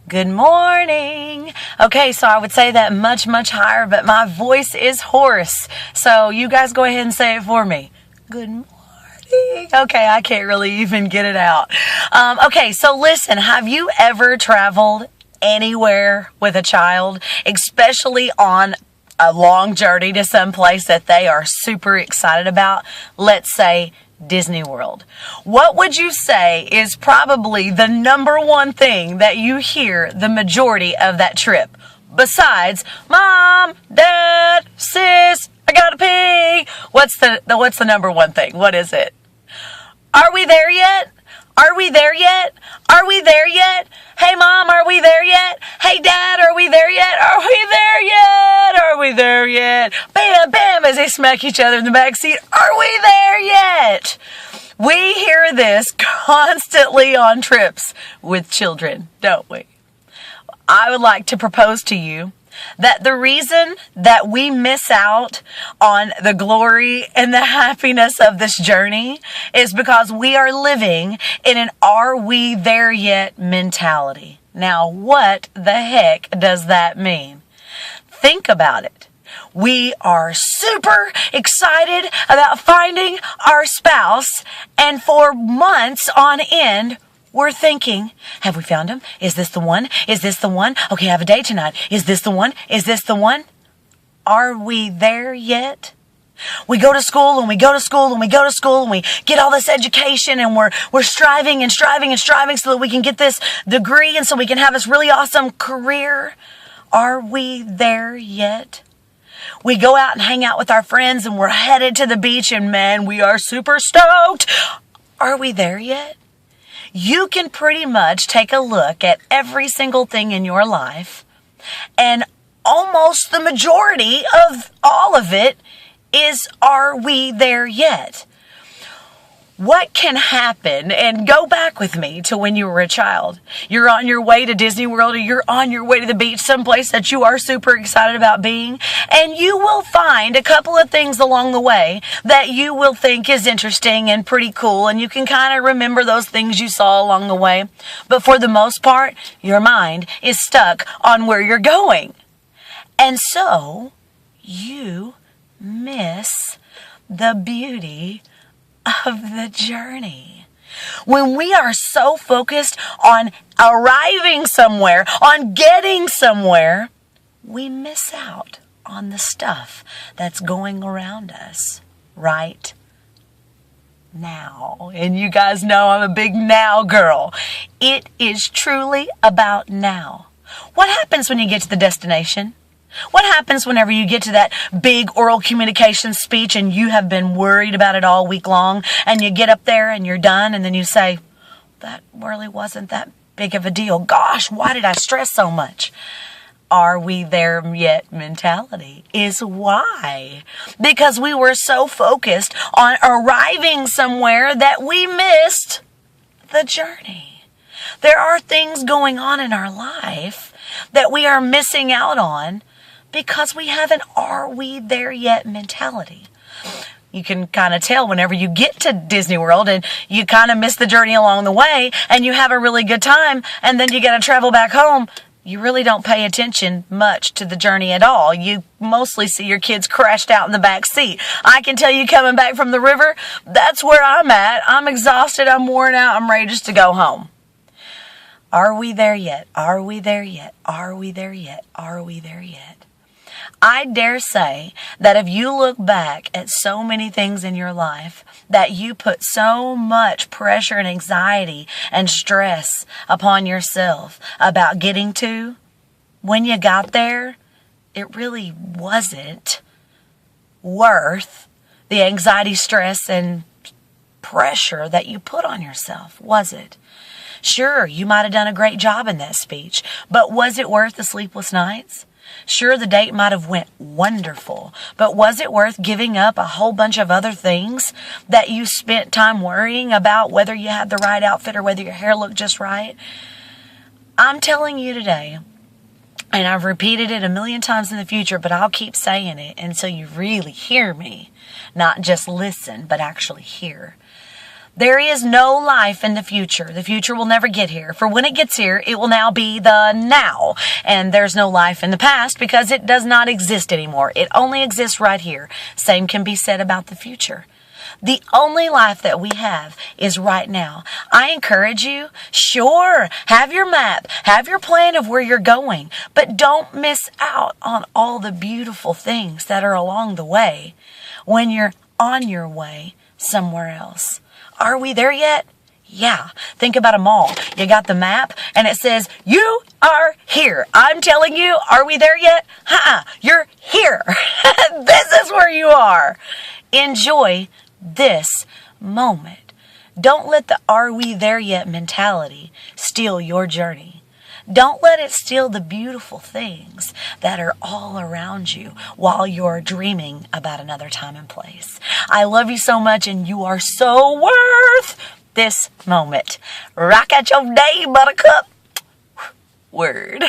Good morning. Okay, so I would say that much, much higher, but my voice is hoarse. So you guys go ahead and say it for me. Good morning. Okay, I can't really even get it out. Okay, so listen, have you ever traveled anywhere with a child, especially on a long journey to some place that they are super excited about? Let's say Disney World. What would you say is probably the number one thing that you hear the majority of that trip? Besides, Mom, Dad, Sis, I gotta pee. What's the number one thing? What is it? Are we there yet? Are we there yet? Are we there yet? Hey, Mom, are we there yet? Hey, Dad, are we there yet? Are we there yet? Are we there yet? Bam, bam, as they smack each other in the back seat. Are we there yet? We hear this constantly on trips with children, don't we? I would like to propose to you that the reason that we miss out on the glory and the happiness of this journey is because we are living in an "are we there yet" mentality. Now, what the heck does that mean? Think about it. We are super excited about finding our spouse, and for months on end, we're thinking, have we found him? Is this the one? Is this the one? Okay, I have a date tonight. Is this the one? Is this the one? Are we there yet? We go to school and we go to school and we go to school and we get all this education and we're striving and striving and striving so that we can get this degree and so we can have this really awesome career. Are we there yet? We go out and hang out with our friends and we're headed to the beach and man, we are super stoked. Are we there yet? You can pretty much take a look at every single thing in your life, and almost the majority of all of it is, are we there yet? What can happen, and go back with me to when you were a child. You're on your way to Disney World or you're on your way to the beach, someplace that you are super excited about being, and you will find a couple of things along the way that you will think is interesting and pretty cool, and you can kind of remember those things you saw along the way. But for the most part, your mind is stuck on where you're going. And so, you miss the beauty of the journey. When we are so focused on arriving somewhere, on getting somewhere, we miss out on the stuff that's going around us right now. And you guys know I'm a big now girl. It is truly about now. What happens when you get to the destination? What happens whenever you get to that big oral communication speech and you have been worried about it all week long and you get up there and you're done and then you say, that really wasn't that big of a deal. Gosh, why did I stress so much? Are we there yet mentality is why. Because we were so focused on arriving somewhere that we missed the journey. There are things going on in our life that we are missing out on because we have an "are we there yet" mentality. You can kind of tell whenever you get to Disney World and you kind of miss the journey along the way and you have a really good time and then you got to travel back home. You really don't pay attention much to the journey at all. You mostly see your kids crashed out in the back seat. I can tell you coming back from the river, that's where I'm at. I'm exhausted. I'm worn out. I'm ready just to go home. Are we there yet? Are we there yet? Are we there yet? Are we there yet? I dare say that if you look back at so many things in your life that you put so much pressure and anxiety and stress upon yourself about getting to, when you got there, it really wasn't worth the anxiety, stress, and pressure that you put on yourself, was it? Sure, you might have done a great job in that speech, but was it worth the sleepless nights? Sure, the date might have went wonderful, but was it worth giving up a whole bunch of other things that you spent time worrying about, whether you had the right outfit or whether your hair looked just right? I'm telling you today, and I've repeated it a million times in the future, but I'll keep saying it until you really hear me, not just listen, but actually hear, There is no life in the future. The future will never get here. For when it gets here, it will now be the now. And there's no life in the past because it does not exist anymore. It only exists right here. Same can be said about the future. The only life that we have is right now. I encourage you, sure, have your map, have your plan of where you're going, but don't miss out on all the beautiful things that are along the way when you're on your way somewhere else. Are we there yet? Yeah. Think about a mall. You got the map and it says, you are here. I'm telling you, are we there yet? You're here. This is where you are. Enjoy this moment. Don't let the "are we there yet" mentality steal your journey. Don't let it steal the beautiful things that are all around you while you're dreaming about another time and place. I love you so much, and you are so worth this moment. Rock out your day, buttercup. Word.